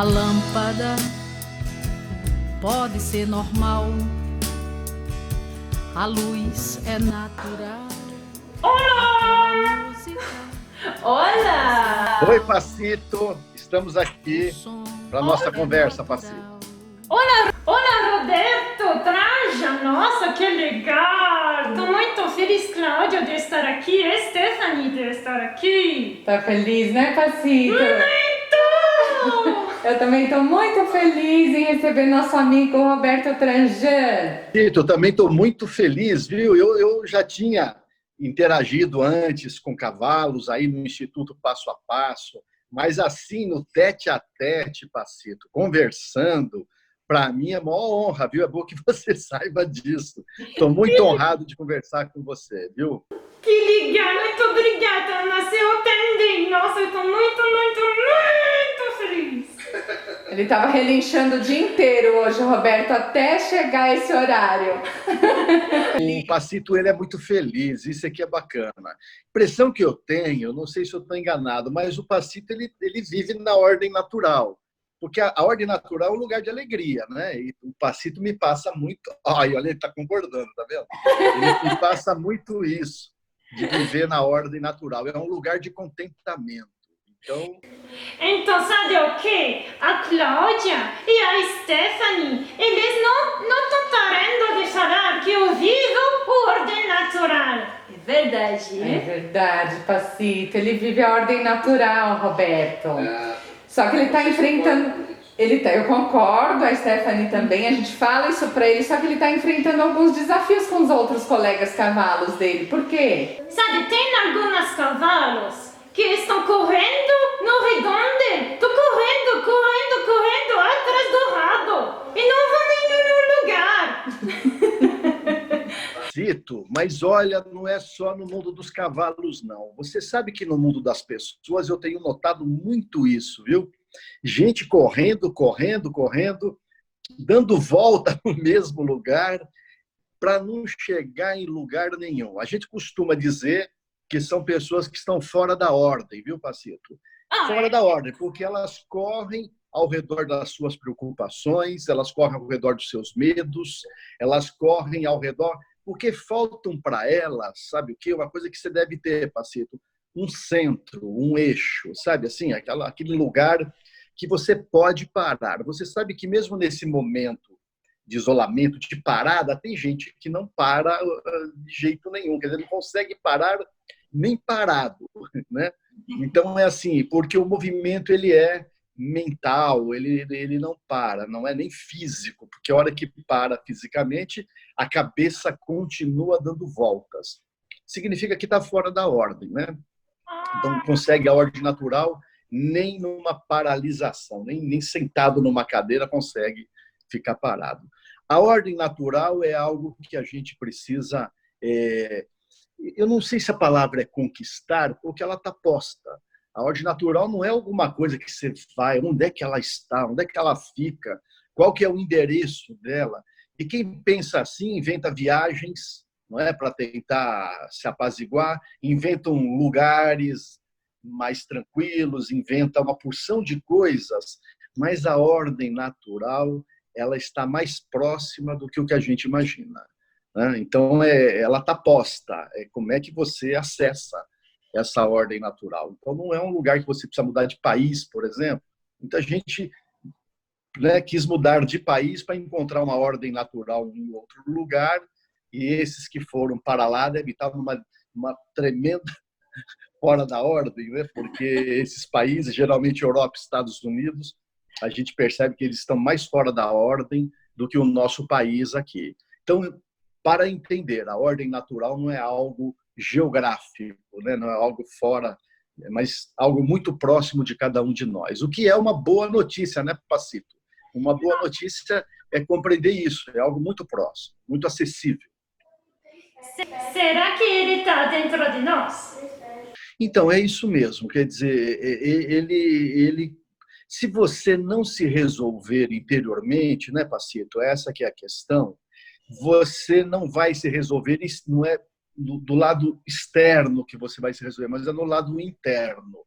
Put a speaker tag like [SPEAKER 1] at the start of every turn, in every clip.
[SPEAKER 1] A lâmpada pode ser normal, a luz é natural.
[SPEAKER 2] Olá! Olá!
[SPEAKER 3] Oi, Pacito! Estamos aqui para a nossa conversa, Pacito.
[SPEAKER 2] Olá, Roberto! Traja! Nossa, que legal! Estou muito feliz, Cláudia, de estar aqui e Stephanie de estar aqui.
[SPEAKER 4] Tá feliz, né, Pacito?
[SPEAKER 2] Muito!
[SPEAKER 4] Eu também estou muito feliz em receber nosso amigo Roberto Tranjan.
[SPEAKER 3] Pacito, eu também estou muito feliz, viu? Eu já tinha interagido antes com cavalos aí no Instituto Passo a Passo, mas assim, no tete-a-tete, Pacito, conversando, para mim é a maior honra, viu? É bom que você saiba disso. Estou muito honrado de conversar com você, viu?
[SPEAKER 2] Que legal! Muito obrigada, nasceu também. Nossa, eu estou muito feliz.
[SPEAKER 4] Ele estava relinchando o dia inteiro hoje, Roberto, até chegar esse horário.
[SPEAKER 3] O Pacito, ele é muito feliz, isso aqui é bacana. A impressão que eu tenho, não sei se eu estou enganado, mas o Pacito ele vive na ordem natural. Porque a ordem natural é um lugar de alegria, né? E o Pacito me passa muito... Ai, olha, ele está concordando, tá vendo? Ele me passa muito isso, de viver na ordem natural. É um lugar de contentamento.
[SPEAKER 2] Então, sabe o que? A Cláudia e a Stephanie, eles não estão parando de falar que eu vivo a ordem natural. É verdade?
[SPEAKER 4] É verdade, Pacito. Ele vive a ordem natural, Roberto. Só que ele está enfrentando... Eu concordo, a Stephanie também, a gente fala isso para ele, só que ele está enfrentando alguns desafios com os outros colegas cavalos dele. Por quê?
[SPEAKER 2] Sabe, tem alguns cavalos que estão correndo no redondo. Tô correndo atrás do rabo e não vou em nenhum lugar.
[SPEAKER 3] Pacito, mas olha, não é só no mundo dos cavalos, não. Você sabe que no mundo das pessoas eu tenho notado muito isso, viu? Gente correndo, dando volta no mesmo lugar para não chegar em lugar nenhum. A gente costuma dizer que são pessoas que estão fora da ordem, viu, Pacito? Fora da ordem, porque elas correm ao redor das suas preocupações, elas correm ao redor dos seus medos, elas correm ao redor, porque faltam para elas, sabe o quê? Uma coisa que você deve ter, Pacito, um centro, um eixo, sabe assim? Aquele lugar que você pode parar. Você sabe que mesmo nesse momento de isolamento, de parada, tem gente que não para de jeito nenhum, quer dizer, não consegue parar nem parado, né? Então é assim, porque o movimento ele é mental, ele não para, não é nem físico, porque a hora que para fisicamente, a cabeça continua dando voltas. Significa que está fora da ordem, né? Então não consegue a ordem natural nem numa paralisação, nem sentado numa cadeira consegue ficar parado. A ordem natural é algo que a gente precisa... eu não sei se a palavra é conquistar, porque ela está posta. A ordem natural não é alguma coisa que você vai, onde é que ela está, onde é que ela fica, qual que é o endereço dela. E quem pensa assim inventa viagens, não é, para tentar se apaziguar, inventam lugares mais tranquilos, inventa uma porção de coisas, mas a ordem natural ela está mais próxima do que o que a gente imagina. Então, ela está posta. Como é que você acessa essa ordem natural? Então, não é um lugar que você precisa mudar de país, por exemplo. Muita gente, né, quis mudar de país para encontrar uma ordem natural em outro lugar, e esses que foram para lá devem estar numa tremenda fora da ordem, né? Porque esses países, geralmente Europa e Estados Unidos, a gente percebe que eles estão mais fora da ordem do que o nosso país aqui. Então, para entender, a ordem natural não é algo geográfico, né? Não é algo fora, mas algo muito próximo de cada um de nós. O que é uma boa notícia, né, Pacito? Uma boa notícia é compreender isso, é algo muito próximo, muito acessível.
[SPEAKER 2] Será que ele está dentro de nós?
[SPEAKER 3] Então, é isso mesmo. Quer dizer, se você não se resolver interiormente, né, Pacito? Essa que é a questão. Você não vai se resolver, não é do lado externo que você vai se resolver, mas é no lado interno.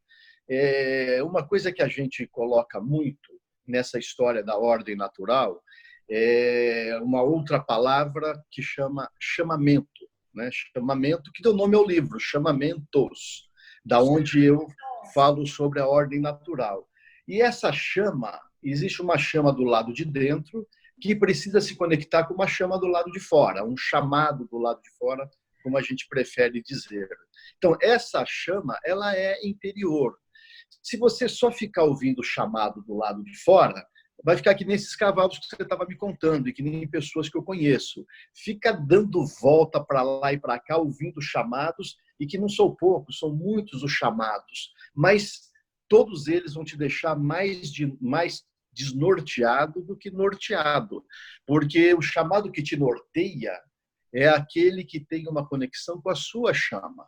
[SPEAKER 3] Uma coisa que a gente coloca muito nessa história da ordem natural é uma outra palavra que chama chamamento, né? Chamamento, que deu nome ao livro, Chamamentos, da onde eu falo sobre a ordem natural. E essa chama, existe uma chama do lado de dentro que precisa se conectar com uma chama do lado de fora, um chamado do lado de fora, como a gente prefere dizer. Então, essa chama, ela é interior. Se você só ficar ouvindo o chamado do lado de fora, vai ficar que nem esses cavalos que você estava me contando e que nem pessoas que eu conheço. Fica dando volta para lá e para cá, ouvindo chamados, e que não são poucos, são muitos os chamados, mas todos eles vão te deixar mais desnorteado do que norteado, porque o chamado que te norteia é aquele que tem uma conexão com a sua chama.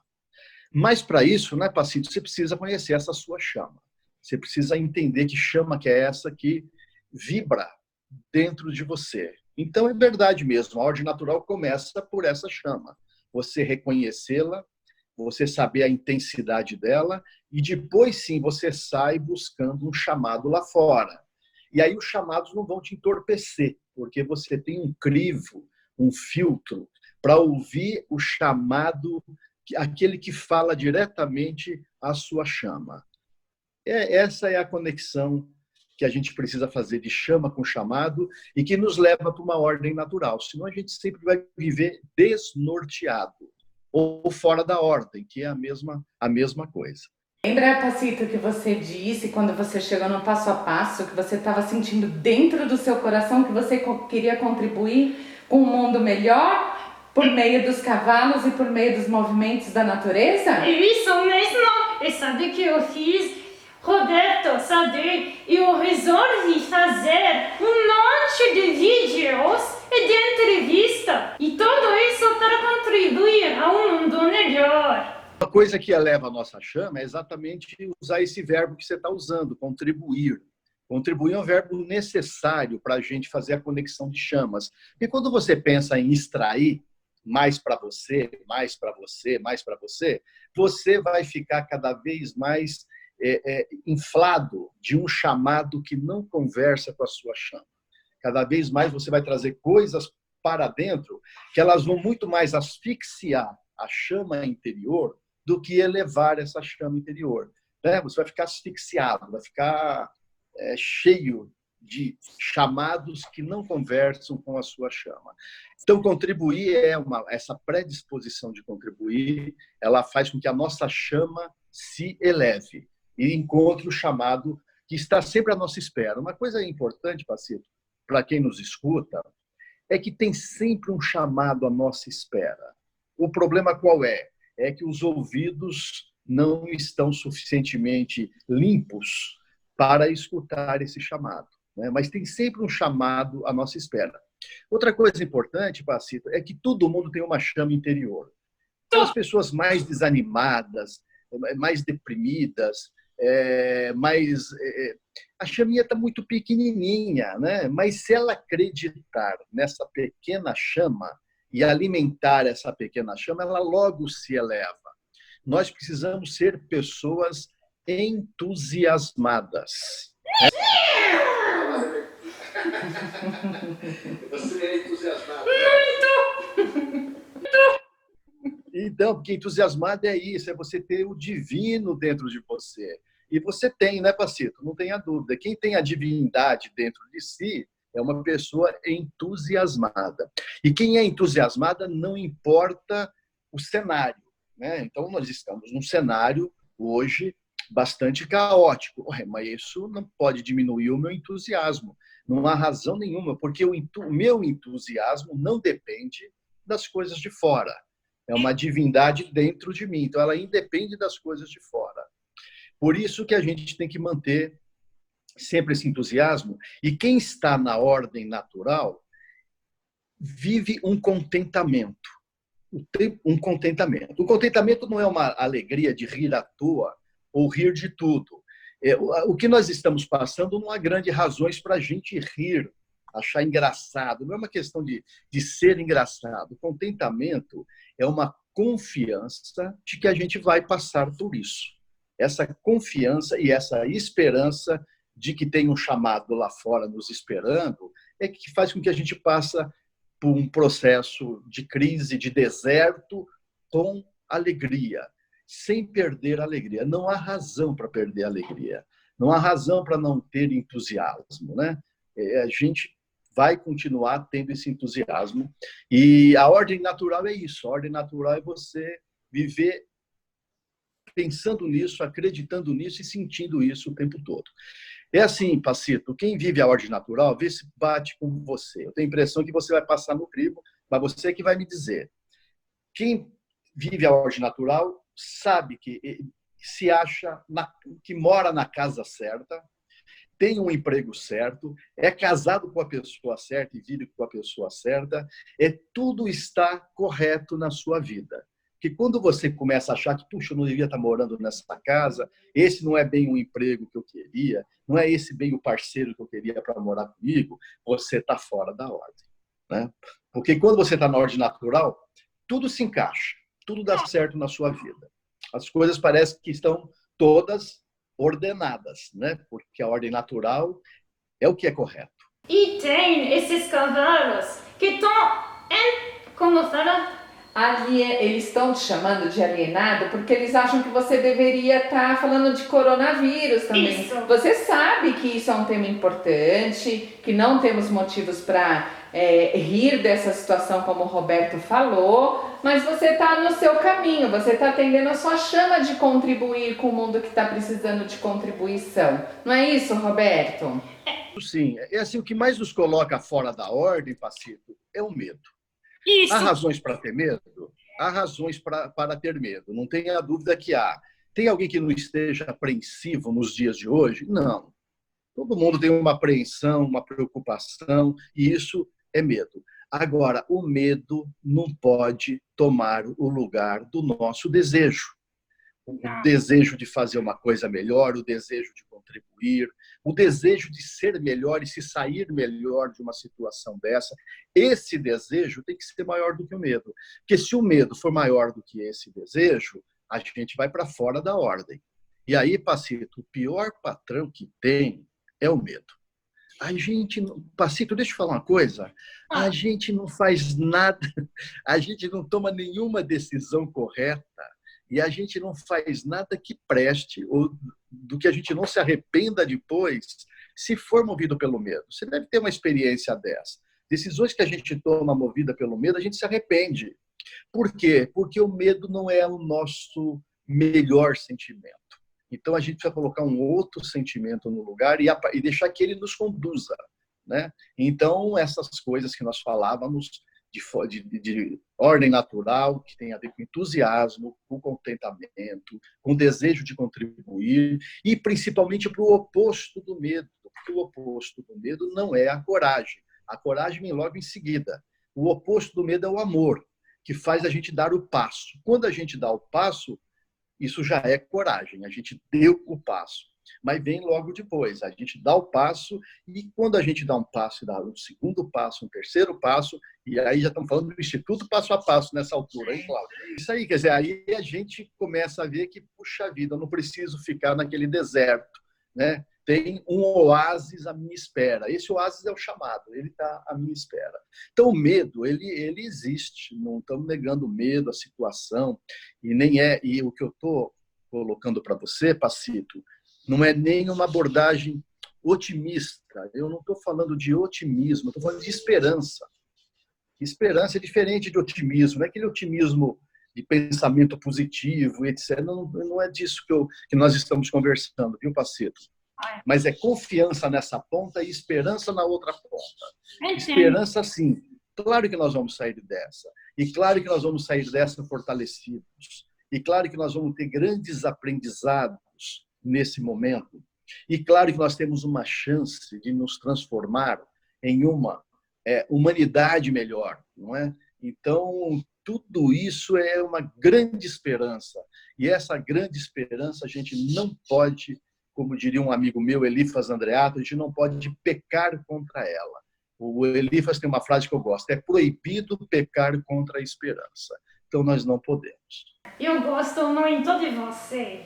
[SPEAKER 3] Mas para isso, né, Pacito, você precisa conhecer essa sua chama. Você precisa entender que chama que é essa que vibra dentro de você. Então é verdade mesmo, a ordem natural começa por essa chama. Você reconhecê-la, você saber a intensidade dela e depois sim você sai buscando um chamado lá fora. E aí os chamados não vão te entorpecer, porque você tem um crivo, um filtro para ouvir o chamado, aquele que fala diretamente à sua chama. Essa é a conexão que a gente precisa fazer de chama com chamado e que nos leva para uma ordem natural. Senão a gente sempre vai viver desnorteado ou fora da ordem, que é a mesma coisa.
[SPEAKER 4] Lembra, Pacito, que você disse quando você chegou no passo a passo, que você estava sentindo dentro do seu coração que você queria contribuir com um mundo melhor por meio dos cavalos e por meio dos movimentos da natureza?
[SPEAKER 2] Isso mesmo! E sabe o que eu fiz? Roberto, sabe? Eu resolvi fazer um monte de vídeos e de entrevista. E tudo isso para contribuir a um mundo melhor.
[SPEAKER 3] Uma coisa que eleva a nossa chama é exatamente usar esse verbo que você está usando, contribuir. Contribuir é um verbo necessário para a gente fazer a conexão de chamas. E quando você pensa em extrair mais para você, mais para você, mais para você, você vai ficar cada vez mais inflado de um chamado que não conversa com a sua chama. Cada vez mais você vai trazer coisas para dentro que elas vão muito mais asfixiar a chama interior do que elevar essa chama interior. Você vai ficar asfixiado, vai ficar cheio de chamados que não conversam com a sua chama. Então, contribuir essa predisposição de contribuir, ela faz com que a nossa chama se eleve e encontre o chamado que está sempre à nossa espera. Uma coisa importante, Pacito, para quem nos escuta, é que tem sempre um chamado à nossa espera. O problema qual é? É que os ouvidos não estão suficientemente limpos para escutar esse chamado, né? Mas tem sempre um chamado à nossa espera. Outra coisa importante, Pacito, é que todo mundo tem uma chama interior. Então, as pessoas mais desanimadas, mais deprimidas, a chaminha está muito pequenininha, né? Mas se ela acreditar nessa pequena chama e alimentar essa pequena chama, ela logo se eleva. Nós precisamos ser pessoas entusiasmadas.
[SPEAKER 5] Você é entusiasmado.
[SPEAKER 3] Então, porque entusiasmado é isso, é você ter o divino dentro de você. E você tem, né, Pacito? Não tenha dúvida. Quem tem a divindade dentro de si é uma pessoa entusiasmada. E quem é entusiasmada não importa o cenário, né? Então, nós estamos num cenário hoje bastante caótico. Mas isso não pode diminuir o meu entusiasmo. Não há razão nenhuma, porque o meu entusiasmo não depende das coisas de fora. É uma divindade dentro de mim, então ela independe das coisas de fora. Por isso que a gente tem que manter sempre esse entusiasmo. E quem está na ordem natural vive um contentamento. Um contentamento. O contentamento não é uma alegria de rir à toa ou rir de tudo. O que nós estamos passando não há grandes razões para a gente rir, achar engraçado. Não é uma questão de ser engraçado. O contentamento é uma confiança de que a gente vai passar por isso. Essa confiança e essa esperança de que tem um chamado lá fora nos esperando, é que faz com que a gente passa por um processo de crise, de deserto, com alegria, sem perder a alegria. Não há razão para perder a alegria. Não há razão para não ter entusiasmo, né? A gente vai continuar tendo esse entusiasmo. E a ordem natural é isso. A ordem natural é você viver pensando nisso, acreditando nisso e sentindo isso o tempo todo. É assim, Pacito, quem vive a ordem natural, vê se bate com você. Eu tenho a impressão que você vai passar no crivo, mas você é que vai me dizer. Quem vive a ordem natural sabe que se acha que mora na casa certa, tem um emprego certo, é casado com a pessoa certa e vive com a pessoa certa, tudo está correto na sua vida. Porque quando você começa a achar que, puxa, eu não devia estar morando nessa casa, esse não é bem o emprego que eu queria, não é esse bem o parceiro que eu queria para morar comigo, você está fora da ordem, né? Porque quando você está na ordem natural, tudo se encaixa, tudo dá certo na sua vida. As coisas parecem que estão todas ordenadas, né? Porque a ordem natural é o que é correto.
[SPEAKER 2] E tem esses cavalos que estão, como fala?
[SPEAKER 4] Eles estão te chamando de alienado porque eles acham que você deveria estar falando de coronavírus também.
[SPEAKER 2] Isso.
[SPEAKER 4] Você sabe que isso é um tema importante, que não temos motivos para rir dessa situação, como o Roberto falou, mas você está no seu caminho, você está atendendo a sua chama de contribuir com o mundo que está precisando de contribuição. Não é isso, Roberto?
[SPEAKER 3] Sim, é assim, o que mais nos coloca fora da ordem, Pacito, é o medo.
[SPEAKER 2] Isso.
[SPEAKER 3] Há razões para ter medo? Há razões para ter medo. Não tenha dúvida que há. Tem alguém que não esteja apreensivo nos dias de hoje? Não. Todo mundo tem uma apreensão, uma preocupação, e isso é medo. Agora, o medo não pode tomar o lugar do nosso desejo. O desejo de fazer uma coisa melhor, o desejo de contribuir, o desejo de ser melhor e se sair melhor de uma situação dessa. Esse desejo tem que ser maior do que o medo. Porque se o medo for maior do que esse desejo, a gente vai para fora da ordem. E aí, Pacito, o pior patrão que tem é o medo. A gente, Pacito, deixa eu falar uma coisa. A gente não faz nada, a gente não toma nenhuma decisão correta, e a gente não faz nada que preste, ou do que a gente não se arrependa depois, se for movido pelo medo. Você deve ter uma experiência dessa. Decisões que a gente toma movida pelo medo, a gente se arrepende. Por quê? Porque o medo não é o nosso melhor sentimento. Então, a gente precisa colocar um outro sentimento no lugar e deixar que ele nos conduza, né? Então, essas coisas que nós falávamos de ordem natural, que tem a ver com entusiasmo, com contentamento, com desejo de contribuir, e principalmente para o oposto do medo. Porque o oposto do medo não é a coragem. A coragem vem logo em seguida. O oposto do medo é o amor, que faz a gente dar o passo. Quando a gente dá o passo, isso já é coragem, a gente deu o passo. Mas vem logo depois, a gente dá o passo, e quando a gente dá um passo, dá um segundo passo, um terceiro passo, e aí já estamos falando do Instituto Passo a Passo nessa altura, hein, Cláudio? Isso aí, quer dizer, aí a gente começa a ver que, puxa vida, eu não preciso ficar naquele deserto, né? Tem um oásis à minha espera. Esse oásis é o chamado, ele está à minha espera. Então, o medo, ele existe, não estamos negando o medo, a situação, e o que eu estou colocando para você, Pacito, não é nem uma abordagem otimista. Eu não estou falando de otimismo, estou falando de esperança. Esperança é diferente de otimismo, não é aquele otimismo de pensamento positivo, etc. Não é disso que nós estamos conversando, viu, Pacito? Mas é confiança nessa ponta e esperança na outra ponta. Esperança, sim. Claro que nós vamos sair dessa. E claro que nós vamos sair dessa fortalecidos. E claro que nós vamos ter grandes aprendizados nesse momento. E claro que nós temos uma chance de nos transformar em uma humanidade melhor, não é? Então, tudo isso é uma grande esperança. E essa grande esperança a gente não pode, como diria um amigo meu, Elifas Andreato, a gente não pode pecar contra ela. O Elifas tem uma frase que eu gosto, é proibido pecar contra a esperança. Então, nós não podemos.
[SPEAKER 2] Eu gosto muito de você.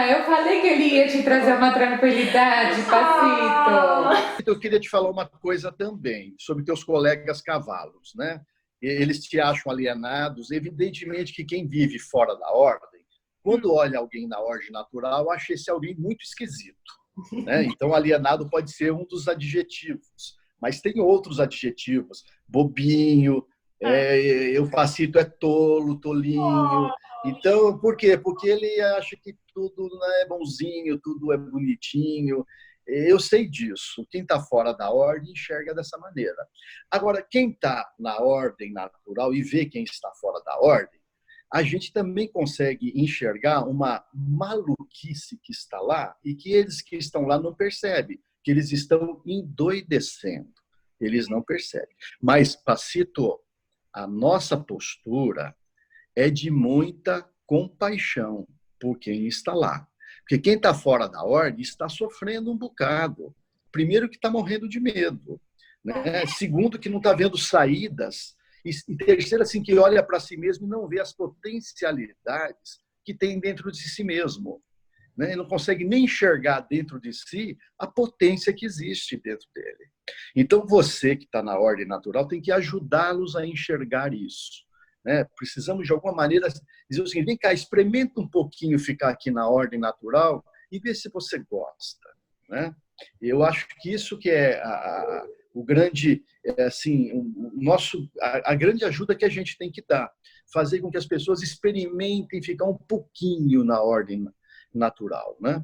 [SPEAKER 4] Eu falei falei que ele ia te trazer uma tranquilidade, Pacito.
[SPEAKER 3] Eu queria te falar uma coisa também sobre teus colegas cavalos, né? Eles te acham alienados. Evidentemente que quem vive fora da ordem, quando olha alguém na ordem natural, acha esse alguém muito esquisito, né? Então, alienado pode ser um dos adjetivos, mas tem outros adjetivos. Bobinho, o Pacito é tolo, tolinho. Então, por quê? Porque ele acha que tudo é bonzinho, tudo é bonitinho. Eu sei disso. Quem está fora da ordem enxerga dessa maneira. Agora, quem está na ordem natural e vê quem está fora da ordem, a gente também consegue enxergar uma maluquice que está lá e que eles que estão lá não percebem, que eles estão endoidecendo. Eles não percebem. Mas, Pacito, a nossa postura é de muita compaixão por quem está lá. Porque quem está fora da ordem está sofrendo um bocado. Primeiro, que está morrendo de medo, né? Segundo, que não está vendo saídas. E terceiro, assim, que olha para si mesmo e não vê as potencialidades que tem dentro de si mesmo, né? Ele não consegue nem enxergar dentro de si a potência que existe dentro dele. Então, você que está na ordem natural tem que ajudá-los a enxergar isso, né? Precisamos, de alguma maneira, dizer o seguinte: vem cá, experimenta um pouquinho ficar aqui na ordem natural e ver se você gosta, né? Eu acho que isso que é o grande, assim, a grande ajuda que a gente tem que dar, fazer com que as pessoas experimentem ficar um pouquinho na ordem natural, né?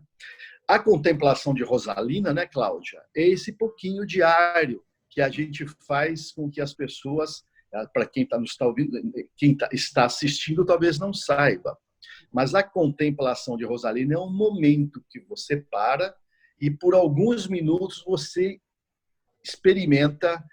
[SPEAKER 3] A contemplação de Rosalina, né, Cláudia, é esse pouquinho diário que a gente faz com que as pessoas, para quem está ouvindo, quem está assistindo talvez não saiba, mas a contemplação de Rosalina é um momento que você para e por alguns minutos você experimenta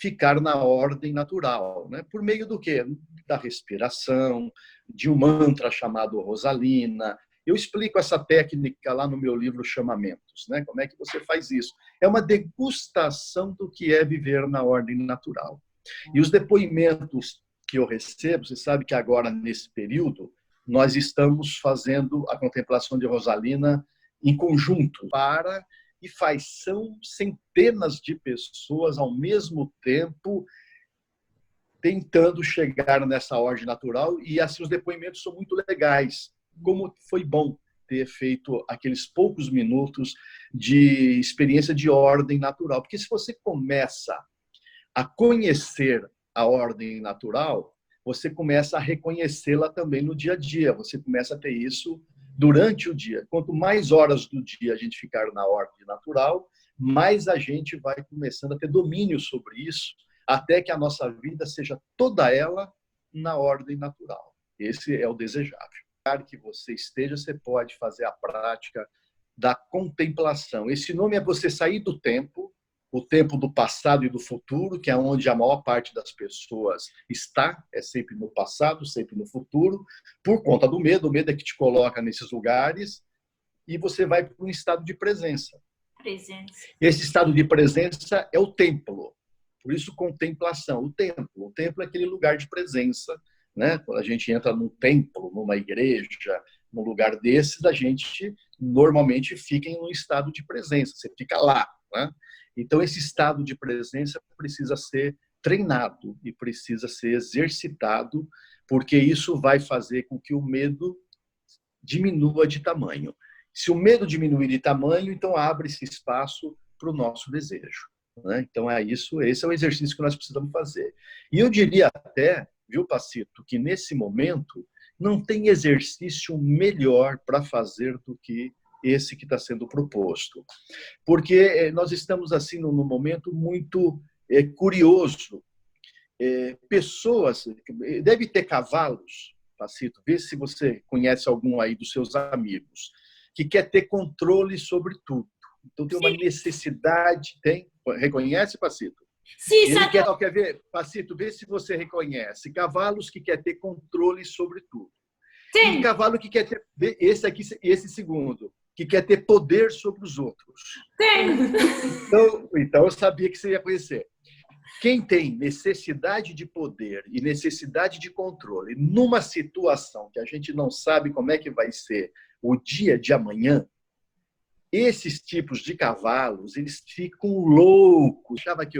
[SPEAKER 3] ficar na ordem natural, né? Por meio do quê? Da respiração, de um mantra chamado Rosalina. Eu explico essa técnica lá no meu livro Chamamentos, né? Como é que você faz isso? É uma degustação do que é viver na ordem natural. E os depoimentos que eu recebo, você sabe que agora, nesse período, nós estamos fazendo a contemplação de Rosalina em conjunto e são centenas de pessoas ao mesmo tempo tentando chegar nessa ordem natural, e assim os depoimentos são muito legais. Como foi bom ter feito aqueles poucos minutos de experiência de ordem natural, porque se você começa a conhecer a ordem natural, você começa a reconhecê-la também no dia a dia, você começa a ter isso durante o dia. Quanto mais horas do dia a gente ficar na ordem natural, mais a gente vai começando a ter domínio sobre isso, até que a nossa vida seja toda ela na ordem natural. Esse é o desejável. Que você esteja, você pode fazer a prática da contemplação. Esse nome é você sair do tempo, o tempo do passado e do futuro, que é onde a maior parte das pessoas está, é sempre no passado, sempre no futuro, por conta do medo. O medo é que te coloca nesses lugares e você vai para um estado de presença. Esse estado de presença é o templo. Por isso, contemplação. O templo é aquele lugar de presença, né? Quando a gente entra num templo, numa igreja, num lugar desses, a gente normalmente fica em um estado de presença, você fica lá, né? Então, esse estado de presença precisa ser treinado e precisa ser exercitado, porque isso vai fazer com que o medo diminua de tamanho. Se o medo diminuir de tamanho, então abre-se espaço para o nosso desejo, né? Então, esse é o exercício que nós precisamos fazer. E eu diria até, viu, Pacito, que nesse momento não tem exercício melhor para fazer do que esse que está sendo proposto. Porque nós estamos assim num momento muito curioso. Pessoas, deve ter cavalos, Pacito, vê se você conhece algum aí dos seus amigos, que quer ter controle sobre tudo. Então tem uma necessidade, reconhece, Pacito?
[SPEAKER 2] Sim,
[SPEAKER 3] Quer ver, Pacito, vê se você reconhece cavalos que quer ter controle sobre tudo.
[SPEAKER 2] Sim.
[SPEAKER 3] E cavalo que quer ter, esse segundo, que quer ter poder sobre os outros.
[SPEAKER 2] Sim.
[SPEAKER 3] Então eu sabia que você ia conhecer. Quem tem necessidade de poder e necessidade de controle numa situação que a gente não sabe como é que vai ser o dia de amanhã, esses tipos de cavalos, eles ficam loucos. Eu achava que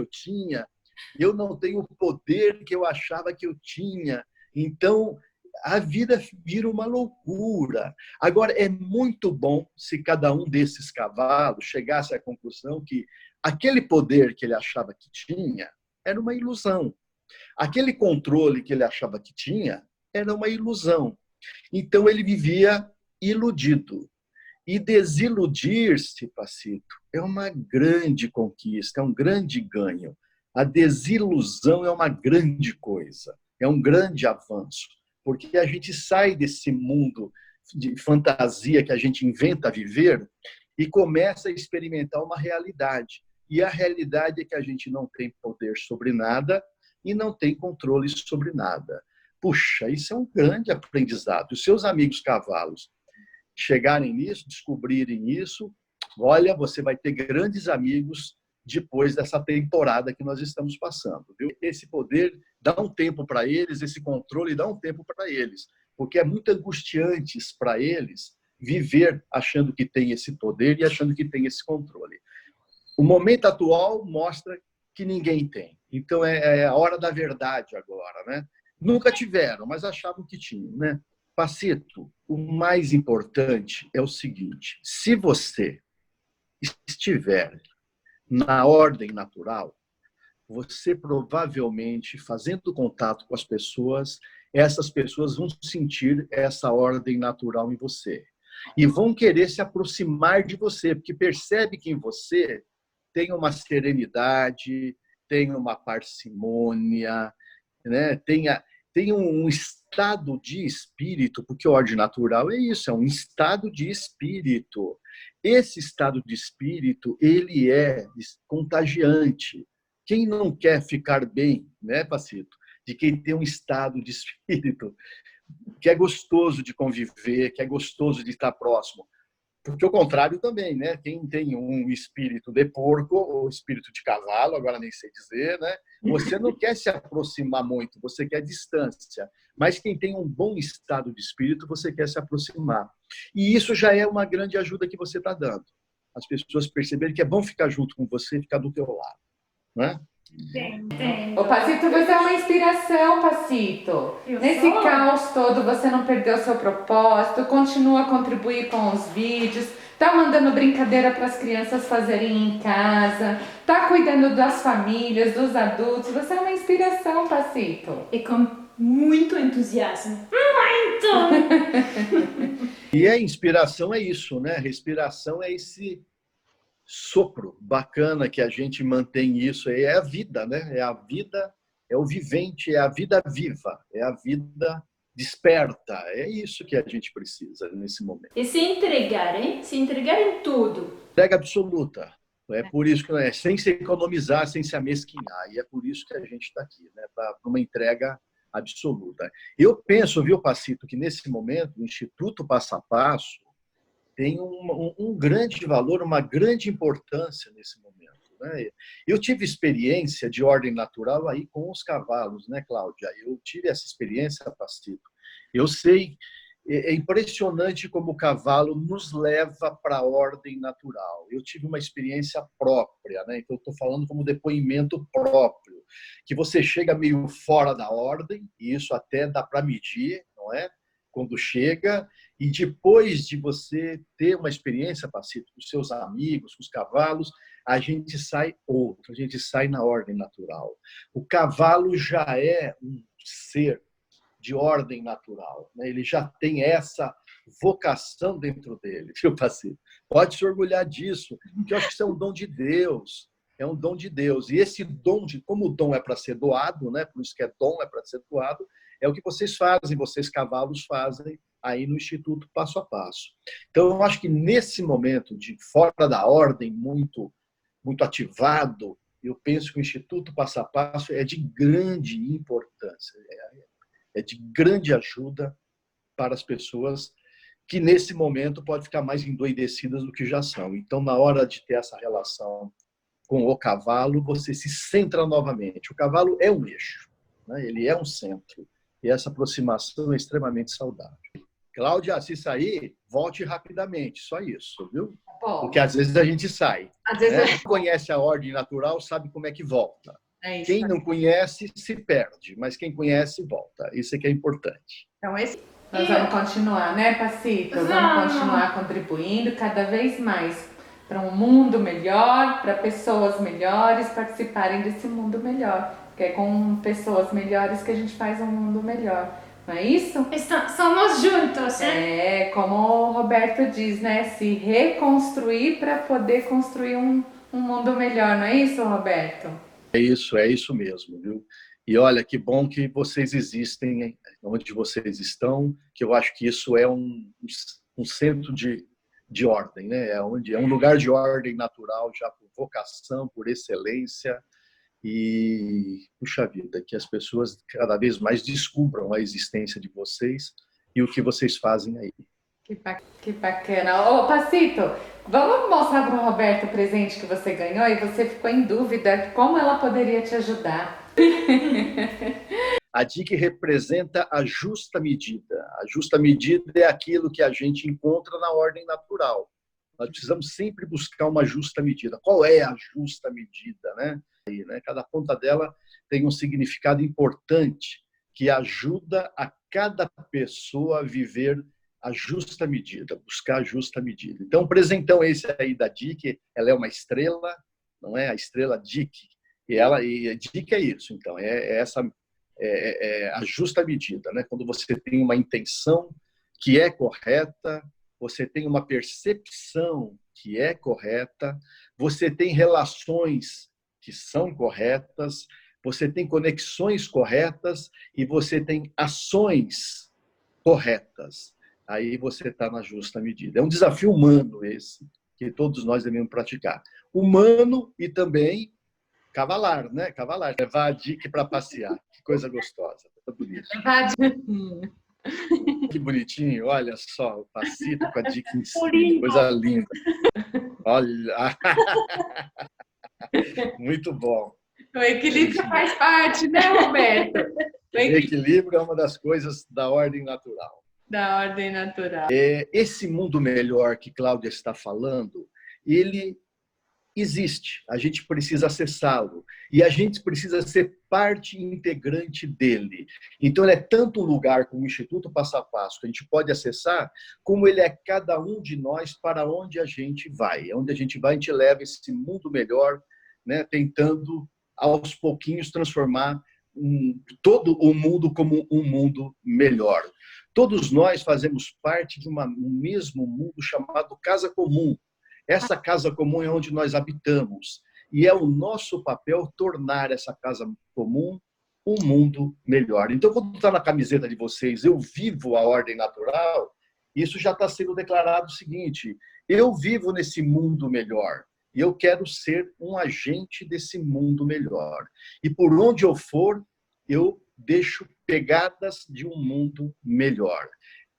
[SPEAKER 3] eu não tenho o poder que eu achava que eu tinha. Então, a vida vira uma loucura. Agora, é muito bom se cada um desses cavalos chegasse à conclusão que aquele poder que ele achava que tinha era uma ilusão. Aquele controle que ele achava que tinha era uma ilusão. Então, ele vivia iludido. E desiludir-se, Pacito, é uma grande conquista, é um grande ganho. A desilusão é uma grande coisa, é um grande avanço, porque a gente sai desse mundo de fantasia que a gente inventa viver e começa a experimentar uma realidade. E a realidade é que a gente não tem poder sobre nada e não tem controle sobre nada. Puxa, isso é um grande aprendizado. Os seus amigos cavalos chegarem nisso, descobrirem isso, olha, você vai ter grandes amigos depois dessa temporada que nós estamos passando. Viu? Esse poder dá um tempo para eles, esse controle dá um tempo para eles, porque é muito angustiante para eles viver achando que tem esse poder e achando que tem esse controle. O momento atual mostra que ninguém tem. Então, é a hora da verdade agora, né? Nunca tiveram, mas achavam que tinham, né? Pacito, o mais importante é o seguinte: se você estiver na ordem natural, você provavelmente, fazendo contato com as pessoas, essas pessoas vão sentir essa ordem natural em você. E vão querer se aproximar de você, porque percebe que em você tem uma serenidade, tem uma parcimônia, né? Tem um estado de espírito, porque a ordem natural é isso, é um estado de espírito. Esse estado de espírito, ele é contagiante. Quem não quer ficar bem, né, Pacito? De quem tem um estado de espírito que é gostoso de conviver, que é gostoso de estar próximo. Porque o contrário também, né? Quem tem um espírito de porco ou espírito de cavalo, agora nem sei dizer, né? Você não quer se aproximar muito, você quer distância. Mas quem tem um bom estado de espírito, você quer se aproximar. E isso já é uma grande ajuda que você está dando. As pessoas perceberem que é bom ficar junto com você, ficar do teu lado, né?
[SPEAKER 4] Ô, Pacito, você é uma inspiração, Pacito. Nesse caos todo, você não perdeu seu propósito, continua a contribuir com os vídeos, tá mandando brincadeira para as crianças fazerem em casa, tá cuidando das famílias, dos adultos. Você é uma inspiração, Pacito.
[SPEAKER 2] E com muito entusiasmo. Muito!
[SPEAKER 3] E a inspiração é isso, né? Respiração é esse sopro bacana que a gente mantém isso. É a vida, né? É a vida, é o vivente, é a vida viva, é a vida desperta. É isso que a gente precisa nesse momento.
[SPEAKER 2] E se entregar, hein? Se entregar em tudo.
[SPEAKER 3] Entrega absoluta. É por isso que sem se economizar, sem se amesquinhar. E é por isso que a gente está aqui, né? Para uma entrega absoluta. Eu penso, viu, Pacito, que nesse momento o Instituto Passo a Passo tem um grande valor, uma grande importância nesse momento, né? Eu tive experiência de ordem natural aí com os cavalos, né, Cláudia? Eu tive essa experiência, Pacito. Eu sei, é impressionante como o cavalo nos leva para a ordem natural. Eu tive uma experiência própria, né? Então, eu estou falando como depoimento próprio, que você chega meio fora da ordem, e isso até dá para medir, não é? Quando chega, e depois de você ter uma experiência, Pacito, com seus amigos, com os cavalos, a gente sai outro, a gente sai na ordem natural. O cavalo já é um ser de ordem natural, né? Ele já tem essa vocação dentro dele, viu, Pacito? Pode se orgulhar disso, porque eu acho que isso é um dom de Deus. É um dom de Deus. E esse dom, como o dom é para ser doado, né? Por isso que é dom, é para ser doado, é o que vocês fazem, vocês cavalos fazem aí no Instituto Passo a Passo. Então, eu acho que nesse momento de fora da ordem, muito ativado, eu penso que o Instituto Passo a Passo é de grande importância, é de grande ajuda para as pessoas que nesse momento podem ficar mais endoidecidas do que já são. Então, na hora de ter essa relação com o cavalo, você se centra novamente. O cavalo é um eixo, né? Ele é um centro. E essa aproximação é extremamente saudável. Cláudia, se sair, volte rapidamente, só isso, viu?
[SPEAKER 4] Bom,
[SPEAKER 3] Porque às vezes a gente sai.
[SPEAKER 4] às vezes
[SPEAKER 3] Quem conhece a ordem natural sabe como é que volta.
[SPEAKER 4] é isso.
[SPEAKER 3] Quem não conhece se perde, mas quem conhece volta. Isso é que é importante.
[SPEAKER 4] Então, nós vamos continuar, né, Pacito? Vamos continuar contribuindo cada vez mais para um mundo melhor, para pessoas melhores participarem desse mundo melhor. Porque é com pessoas melhores que a gente faz um mundo melhor. Não é isso?
[SPEAKER 2] Somos juntos, né?
[SPEAKER 4] É, como o Roberto diz, né? Se reconstruir para poder construir um mundo melhor. Não é isso, Roberto?
[SPEAKER 3] É isso mesmo, viu? E olha, que bom que vocês existem onde vocês estão, que eu acho que isso é um centro de ordem, né? É um lugar de ordem natural, já por vocação, por excelência. E, puxa vida, que as pessoas cada vez mais descubram a existência de vocês e o que vocês fazem aí.
[SPEAKER 4] Que bacana. Ô, Pacito, vamos mostrar para o Roberto o presente que você ganhou e você ficou em dúvida como ela poderia te ajudar.
[SPEAKER 3] A DIC representa a justa medida. A justa medida é aquilo que a gente encontra na ordem natural. Nós precisamos sempre buscar uma justa medida. Qual é a justa medida, né? Cada ponta dela tem um significado importante que ajuda a cada pessoa a viver a justa medida, buscar a justa medida. Então, o presentão esse aí da DIC, ela é uma estrela, não é? A estrela DIC. E a DIC é isso, então, é a justa medida, né? Quando você tem uma intenção que é correta, você tem uma percepção que é correta, você tem relações que são corretas, você tem conexões corretas e você tem ações corretas. Aí você está na justa medida. É um desafio humano esse, que todos nós devemos praticar. Humano e também cavalar, né? Cavalar. Levar a DIC para passear. Que coisa gostosa. Tá bonito. Que bonitinho. Olha só, o Pacito com a DIC em cima. Coisa linda. Olha. Muito bom.
[SPEAKER 4] O equilíbrio faz parte, né, Roberto?
[SPEAKER 3] O equilíbrio é uma das coisas da ordem natural.
[SPEAKER 4] Da ordem natural.
[SPEAKER 3] Esse mundo melhor que Cláudia está falando, ele existe. A gente precisa acessá-lo. E a gente precisa ser parte integrante dele. Então, ele é tanto um lugar como o Instituto Passo a Passo, que a gente pode acessar, como ele é cada um de nós para onde a gente vai. Onde a gente vai, a gente leva esse mundo melhor, né, tentando, aos pouquinhos, transformar todo o mundo como um mundo melhor. Todos nós fazemos parte de um mesmo mundo chamado Casa Comum. Essa Casa Comum é onde nós habitamos. E é o nosso papel tornar essa Casa Comum um mundo melhor. Então, quando está na camiseta de vocês, eu vivo a ordem natural, isso já está sendo declarado o seguinte: eu vivo nesse mundo melhor. E eu quero ser um agente desse mundo melhor. E por onde eu for, eu deixo pegadas de um mundo melhor.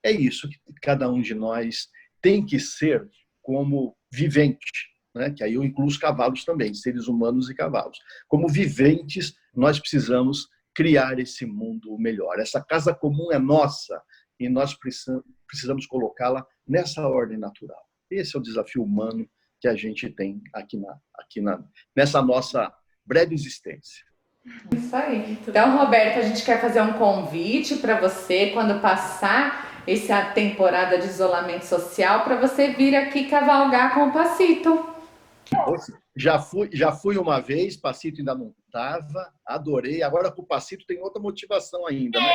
[SPEAKER 3] É isso que cada um de nós tem que ser como vivente, né? Que aí eu incluo os cavalos também, seres humanos e cavalos. Como viventes, nós precisamos criar esse mundo melhor. Essa casa comum é nossa e nós precisamos colocá-la nessa ordem natural. Esse é o desafio humano que a gente tem nessa nossa breve existência.
[SPEAKER 4] Isso aí. Então, Roberto, a gente quer fazer um convite para você, quando passar essa temporada de isolamento social, para você vir aqui cavalgar com o Pacito.
[SPEAKER 3] Já fui uma vez, Pacito ainda não estava, adorei. Agora com o Pacito tem outra motivação ainda, né?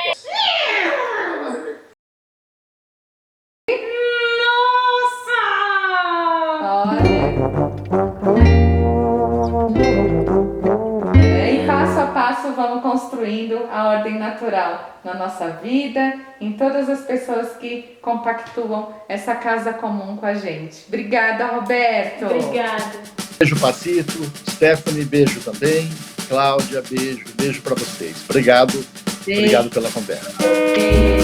[SPEAKER 4] E passo a passo vamos construindo a ordem natural na nossa vida, em todas as pessoas que compactuam essa casa comum com a gente. Obrigada, Roberto.
[SPEAKER 2] Obrigada.
[SPEAKER 3] Beijo, Pacito. Stephanie, beijo também. Cláudia, beijo para vocês. Obrigado.
[SPEAKER 4] Beijo.
[SPEAKER 3] Obrigado pela conversa.
[SPEAKER 4] Beijo.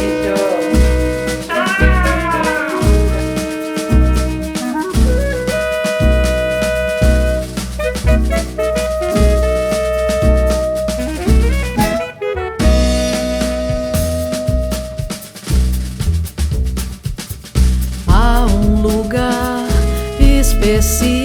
[SPEAKER 1] esse